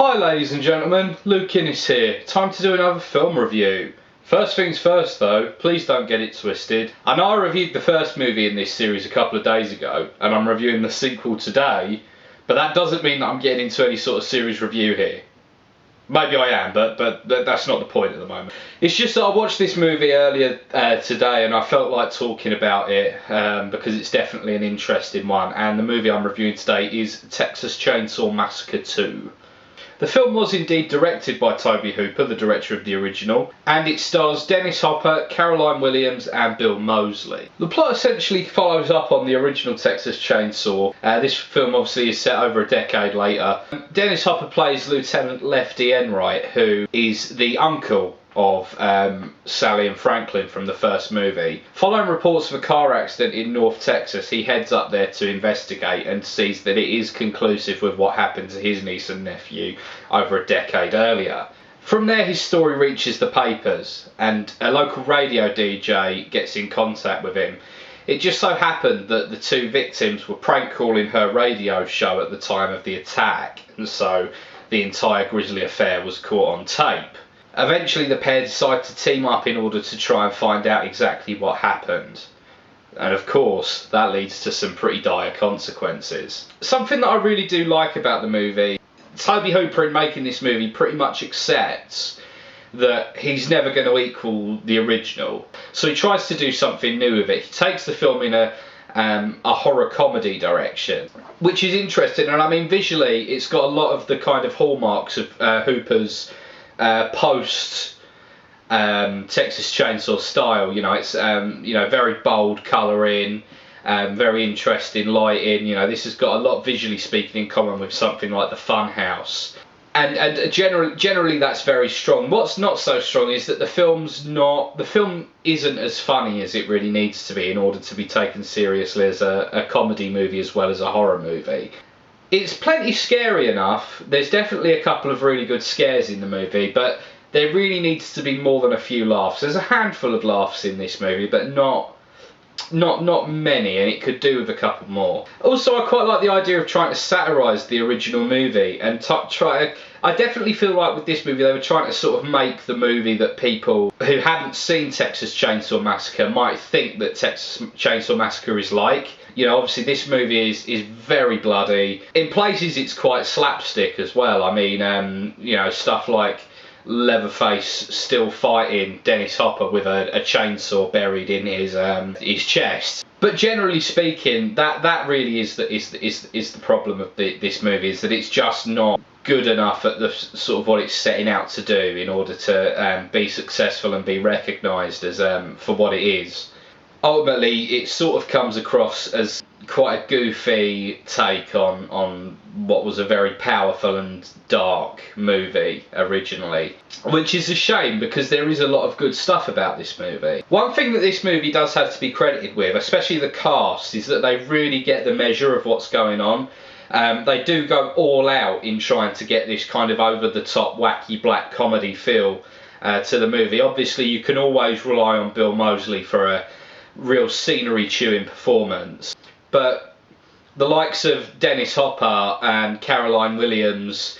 Hi ladies and gentlemen, Luke Innes here. Time to do another film review. First things first though, please don't get it twisted. I know I reviewed the first movie in this series a couple of days ago, and I'm reviewing the sequel today, but that doesn't mean that I'm getting into any sort of series review here. Maybe I am, but that's not the point at the moment. It's just that I watched this movie earlier today and I felt like talking about it because it's definitely an interesting one, and the movie I'm reviewing today is Texas Chainsaw Massacre 2. The film was indeed directed by Tobe Hooper, the director of the original, and it stars Dennis Hopper, Caroline Williams and Bill Moseley. The plot essentially follows up on the original Texas Chainsaw. This film obviously is set over a decade later. Dennis Hopper plays Lieutenant Lefty Enright, who is the uncle of Sally and Franklin from the first movie. Following reports of a car accident in North Texas, he heads up there to investigate and sees that it is conclusive with what happened to his niece and nephew over a decade earlier. From there his story reaches the papers and a local radio DJ gets in contact with him. It just so happened that the two victims were prank calling her radio show at the time of the attack, and so the entire grisly affair was caught on tape. Eventually the pair decide to team up in order to try and find out exactly what happened. And of course, that leads to some pretty dire consequences. Something that I really do like about the movie, Tobe Hooper in making this movie pretty much accepts that he's never going to equal the original. So he tries to do something new with it. He takes the film in a horror comedy direction, which is interesting. And I mean, visually, it's got a lot of the kind of hallmarks of Hooper's post Texas Chainsaw style. You know, it's very bold colouring, very interesting lighting. You know, this has got a lot, visually speaking, in common with something like the Funhouse, and generally that's very strong. What's not so strong is that the film isn't as funny as it really needs to be in order to be taken seriously as a comedy movie as well as a horror movie. It's plenty scary enough. There's definitely a couple of really good scares in the movie, but there really needs to be more than a few laughs. There's a handful of laughs in this movie, but not many, and it could do with a couple more. Also, I quite like the idea of trying to satirise the original movie and I definitely feel like with this movie they were trying to sort of make the movie that people who hadn't seen Texas Chainsaw Massacre might think that Texas Chainsaw Massacre is like. You know, obviously this movie is very bloody. In places it's quite slapstick as well. I mean, you know, stuff like Leatherface still fighting Dennis Hopper with a chainsaw buried in his chest. But generally speaking, that really is the problem of this movie, is that it's just not good enough at the sort of what it's setting out to do in order to be successful and be recognised as for what it is. Ultimately, it sort of comes across as quite a goofy take on what was a very powerful and dark movie originally, which is a shame because there is a lot of good stuff about this movie. One thing that this movie does have to be credited with, especially the cast, is that they really get the measure of what's going on. They do go all out in trying to get this kind of over-the-top, wacky black comedy feel to the movie. Obviously, you can always rely on Bill Moseley for a real scenery-chewing performance, but the likes of Dennis Hopper and Caroline Williams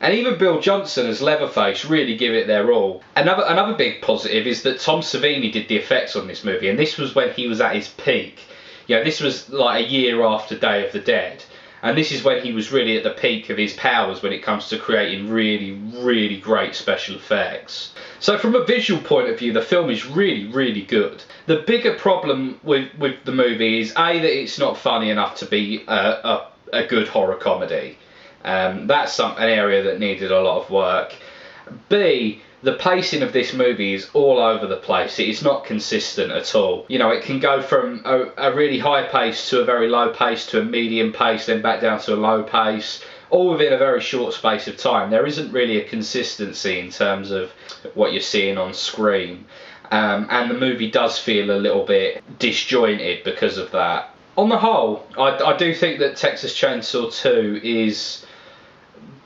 and even Bill Johnson as Leatherface really give it their all. Another big positive is that Tom Savini did the effects on this movie, and this was when he was at his peak. You know, this was like a year after Day of the Dead, and this is when he was really at the peak of his powers when it comes to creating really great special effects. So from a visual point of view, the film is really good. The bigger problem with the movie is A, that it's not funny enough to be a good horror comedy. That's an area that needed a lot of work. B, the pacing of this movie is all over the place. It is not consistent at all. You know, it can go from a really high pace to a very low pace to a medium pace, then back down to a low pace, all within a very short space of time. There isn't really a consistency in terms of what you're seeing on screen. And the movie does feel a little bit disjointed because of that. On the whole, I do think that Texas Chainsaw 2 is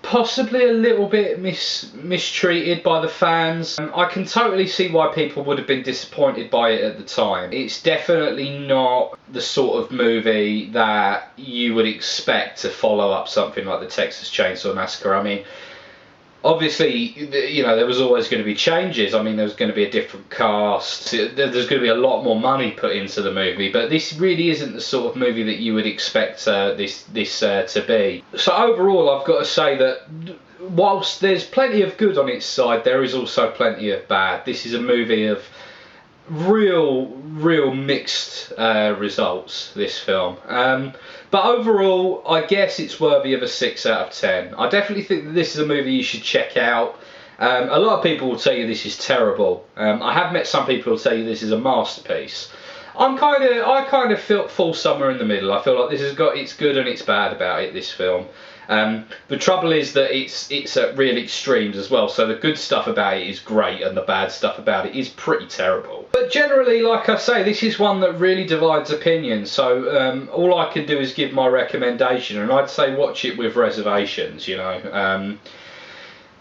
possibly a little bit mistreated by the fans. I can totally see why people would have been disappointed by it at the time. It's definitely not the sort of movie that you would expect to follow up something like the Texas Chainsaw Massacre. I mean, Obviously, you know, there was always going to be changes. I mean, there was going to be a different cast. There's going to be a lot more money put into the movie, but this really isn't the sort of movie that you would expect this to be. So overall, I've got to say that whilst there's plenty of good on its side, there is also plenty of bad. This is a movie of real mixed results, this film, but overall I guess it's worthy of a 6 out of 10. I definitely think that this is a movie you should check out. A lot of people will tell you this is terrible. I have met some people who tell you this is a masterpiece. I kind of fall somewhere in the middle. I feel like this has got its good and its bad about it, this film. The trouble is that it's at real extremes as well, so the good stuff about it is great and the bad stuff about it is pretty terrible. But generally, like I say, this is one that really divides opinions, so all I can do is give my recommendation, and I'd say watch it with reservations, you know.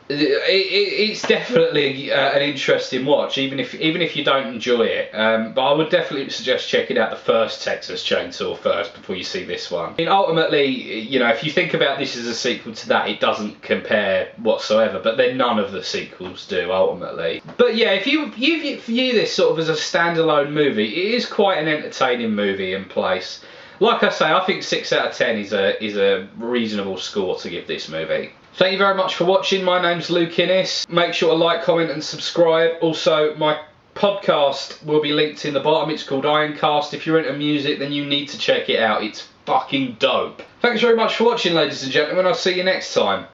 It's definitely an interesting watch, even if you don't enjoy it. But I would definitely suggest checking out the first Texas Chainsaw first before you see this one. I mean, ultimately, you know, if you think about this as a sequel to that, it doesn't compare whatsoever. But then none of the sequels do ultimately. But yeah, if you view this sort of as a standalone movie, it is quite an entertaining movie in place. Like I say, I think 6 out of 10 is a reasonable score to give this movie. Thank you very much for watching. My name's Luke Innes. Make sure to like, comment and subscribe. Also, my podcast will be linked in the bottom. It's called Ironcast. If you're into music, then you need to check it out. It's fucking dope. Thanks very much for watching, ladies and gentlemen. I'll see you next time.